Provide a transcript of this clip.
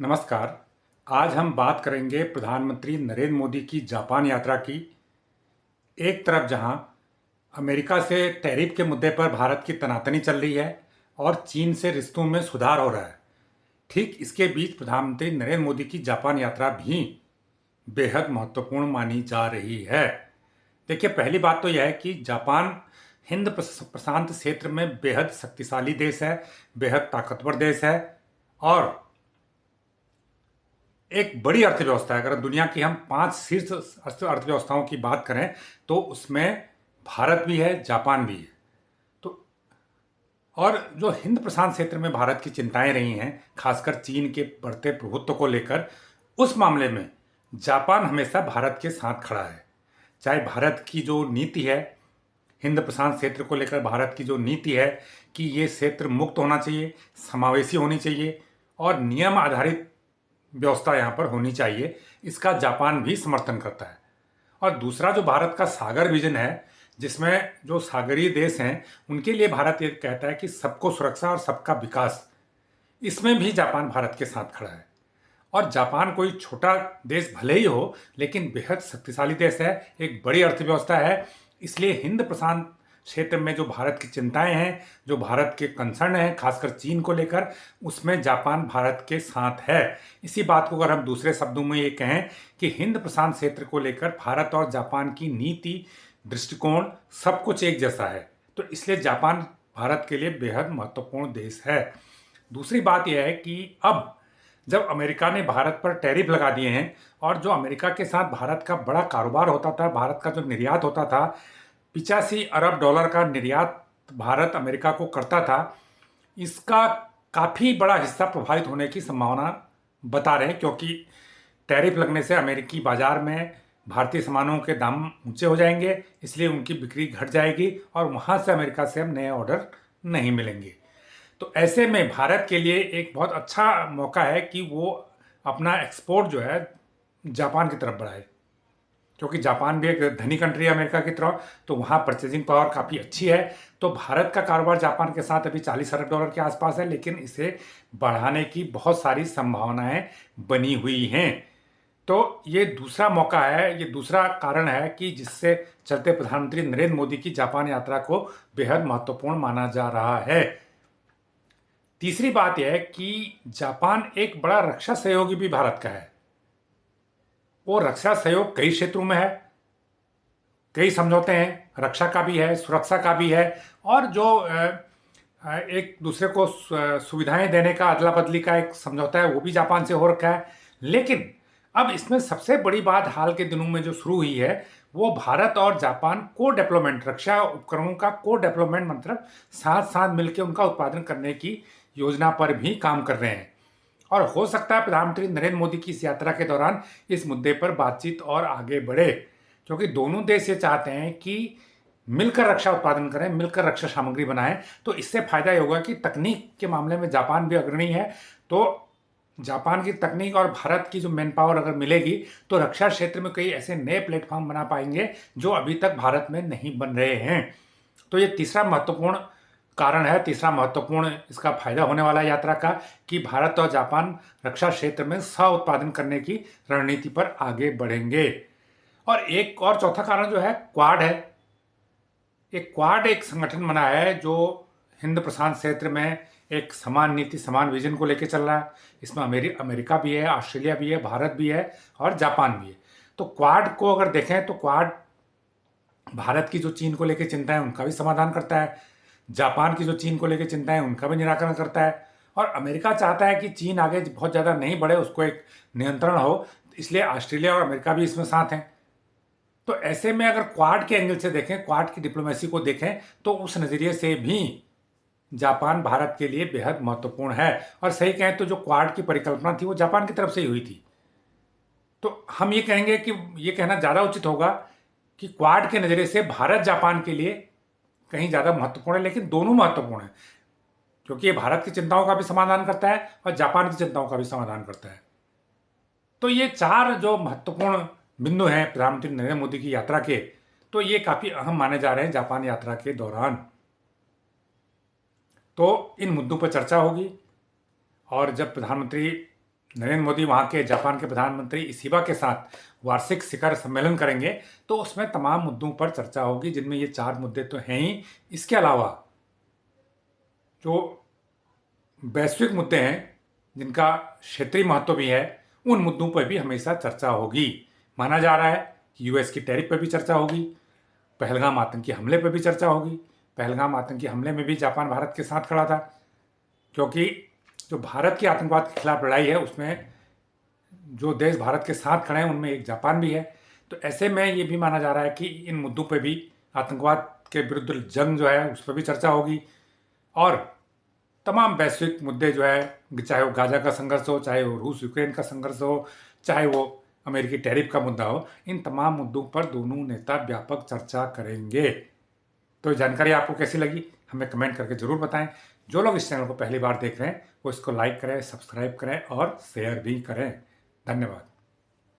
नमस्कार। आज हम बात करेंगे प्रधानमंत्री नरेंद्र मोदी की जापान यात्रा की। एक तरफ जहां अमेरिका से टैरिफ के मुद्दे पर भारत की तनातनी चल रही है और चीन से रिश्तों में सुधार हो रहा है, ठीक इसके बीच प्रधानमंत्री नरेंद्र मोदी की जापान यात्रा भी बेहद महत्वपूर्ण मानी जा रही है। देखिए, पहली बात तो यह है कि जापान हिंद प्रशांत क्षेत्र में बेहद शक्तिशाली देश है, बेहद ताकतवर देश है और एक बड़ी अर्थव्यवस्था है। अगर दुनिया की हम 5 शीर्ष अर्थव्यवस्थाओं की बात करें तो उसमें भारत भी है, जापान भी है। तो और जो हिंद प्रशांत क्षेत्र में भारत की चिंताएं रही हैं, खासकर चीन के बढ़ते प्रभुत्व को लेकर, उस मामले में जापान हमेशा भारत के साथ खड़ा है। चाहे भारत की जो नीति है, हिंद प्रशांत क्षेत्र को लेकर भारत की जो नीति है कि ये क्षेत्र मुक्त होना चाहिए, समावेशी होनी चाहिए और नियम आधारित व्यवस्था यहाँ पर होनी चाहिए, इसका जापान भी समर्थन करता है। और दूसरा जो भारत का सागर विजन है, जिसमें जो सागरीय देश हैं उनके लिए भारत ये कहता है कि सबको सुरक्षा और सबका विकास, इसमें भी जापान भारत के साथ खड़ा है। और जापान कोई छोटा देश भले ही हो, लेकिन बेहद शक्तिशाली देश है, एक बड़ी अर्थव्यवस्था है। इसलिए हिंद प्रशांत क्षेत्र में जो भारत की चिंताएं हैं, जो भारत के कंसर्न हैं, खासकर चीन को लेकर, उसमें जापान भारत के साथ है। इसी बात को अगर हम दूसरे शब्दों में ये कहें कि हिंद प्रशांत क्षेत्र को लेकर भारत और जापान की नीति, दृष्टिकोण, सब कुछ एक जैसा है। तो इसलिए जापान भारत के लिए बेहद महत्वपूर्ण देश है। दूसरी बात यह है कि अब जब अमेरिका ने भारत पर टैरिफ लगा दिए हैं और जो अमेरिका के साथ भारत का बड़ा कारोबार होता था, भारत का जो निर्यात होता था, 85 अरब डॉलर का निर्यात भारत अमेरिका को करता था, इसका काफ़ी बड़ा हिस्सा प्रभावित होने की संभावना बता रहे हैं, क्योंकि टैरिफ लगने से अमेरिकी बाजार में भारतीय सामानों के दाम ऊंचे हो जाएंगे, इसलिए उनकी बिक्री घट जाएगी और वहाँ से अमेरिका से हम नए ऑर्डर नहीं मिलेंगे। तो ऐसे में भारत के लिए एक बहुत अच्छा मौका है कि वो अपना एक्सपोर्ट जो है जापान की तरफ बढ़ाए, क्योंकि जापान भी एक धनी कंट्री है अमेरिका की तरह, तो वहाँ परचेजिंग पावर काफ़ी अच्छी है। तो भारत का कारोबार जापान के साथ अभी 40 अरब डॉलर के आसपास है, लेकिन इसे बढ़ाने की बहुत सारी संभावनाएं बनी हुई हैं। तो ये दूसरा मौका है, ये दूसरा कारण है कि जिससे चलते प्रधानमंत्री नरेंद्र मोदी की जापान यात्रा को बेहद महत्वपूर्ण माना जा रहा है। तीसरी बात यह है कि जापान एक बड़ा रक्षा सहयोगी भी भारत का है। वो रक्षा सहयोग कई क्षेत्रों में है, कई समझौते हैं, रक्षा का भी है, सुरक्षा का भी है, और जो एक दूसरे को सुविधाएं देने का, अदला बदली का एक समझौता है, वो भी जापान से हो रखा है। लेकिन अब इसमें सबसे बड़ी बात हाल के दिनों में जो शुरू हुई है, वो भारत और जापान को डेवलपमेंट, रक्षा उपकरणों का को डेवलपमेंट, मतलब साथ साथ मिलकर उनका उत्पादन करने की योजना पर भी काम कर रहे हैं। और हो सकता है प्रधानमंत्री नरेंद्र मोदी की इस यात्रा के दौरान इस मुद्दे पर बातचीत और आगे बढ़े, क्योंकि दोनों देश ये चाहते हैं कि मिलकर रक्षा उत्पादन करें, मिलकर रक्षा सामग्री बनाएं। तो इससे फायदा ये होगा कि तकनीक के मामले में जापान भी अग्रणी है, तो जापान की तकनीक और भारत की जो मैन पावर अगर मिलेगी तो रक्षा क्षेत्र में कई ऐसे नए प्लेटफॉर्म बना पाएंगे जो अभी तक भारत में नहीं बन रहे हैं। तो ये तीसरा महत्वपूर्ण कारण है, तीसरा महत्वपूर्ण इसका फायदा होने वाला यात्रा का, कि भारत और जापान रक्षा क्षेत्र में सह उत्पादन करने की रणनीति पर आगे बढ़ेंगे। और एक और चौथा कारण जो है क्वाड है। एक क्वाड एक संगठन बना है जो हिंद प्रशांत क्षेत्र में एक समान नीति, समान विजन को लेकर चल रहा है। इसमें अमेरिका भी है, ऑस्ट्रेलिया भी है, भारत भी है और जापान भी है। तो क्वाड को अगर देखें तो क्वाड भारत की जो चीन को लेकर चिंता है उनका भी समाधान करता है, जापान की जो चीन को लेकर चिंता है उनका भी निराकरण करता है, और अमेरिका चाहता है कि चीन आगे बहुत ज़्यादा नहीं बढ़े, उसको एक नियंत्रण हो, इसलिए ऑस्ट्रेलिया और अमेरिका भी इसमें साथ हैं। तो ऐसे में अगर क्वाड के एंगल से देखें, क्वाड की डिप्लोमेसी को देखें, तो उस नज़रिए से भी जापान भारत के लिए बेहद महत्वपूर्ण है। और सही कहें तो जो क्वाड की परिकल्पना थी वो जापान की तरफ से ही हुई थी। तो हम ये कहेंगे कि ये कहना ज़्यादा उचित होगा कि क्वाड के नज़रिए से भारत जापान के लिए कहीं ज़्यादा महत्वपूर्ण है, लेकिन दोनों महत्वपूर्ण है, क्योंकि ये भारत की चिंताओं का भी समाधान करता है और जापान की चिंताओं का भी समाधान करता है। तो ये चार जो महत्वपूर्ण बिंदु हैं प्रधानमंत्री नरेंद्र मोदी की यात्रा के, तो ये काफ़ी अहम माने जा रहे हैं जापान यात्रा के दौरान। तो इन मुद्दों पर चर्चा होगी, और जब प्रधानमंत्री नरेंद्र मोदी वहाँ के जापान के प्रधानमंत्री इशिबा के साथ वार्षिक शिखर सम्मेलन करेंगे, तो उसमें तमाम मुद्दों पर चर्चा होगी, जिनमें ये 4 मुद्दे तो हैं ही। इसके अलावा जो वैश्विक मुद्दे हैं, जिनका क्षेत्रीय महत्व भी है, उन मुद्दों पर भी हमेशा चर्चा होगी। माना जा रहा है कि यूएस की टैरिफ पर भी चर्चा होगी, पहलगाम आतंकी हमले पर भी चर्चा होगी। पहलगाम आतंकी हमले में भी जापान भारत के साथ खड़ा था, क्योंकि जो भारत की आतंकवाद के खिलाफ लड़ाई है, उसमें जो देश भारत के साथ खड़े हैं उनमें एक जापान भी है। तो ऐसे में ये भी माना जा रहा है कि इन मुद्दों पे भी, आतंकवाद के विरुद्ध जंग जो है उस पर भी चर्चा होगी। और तमाम वैश्विक मुद्दे जो है, चाहे वो गाजा का संघर्ष हो, चाहे वो रूस यूक्रेन का संघर्ष हो, चाहे वो अमेरिकी टैरिफ का मुद्दा हो, इन तमाम मुद्दों पर दोनों नेता व्यापक चर्चा करेंगे। तो ये जानकारी आपको कैसी लगी, हमें कमेंट करके ज़रूर बताएं। जो लोग इस चैनल को पहली बार देख रहे हैं वो इसको लाइक करें, सब्सक्राइब करें और शेयर भी करें। धन्यवाद।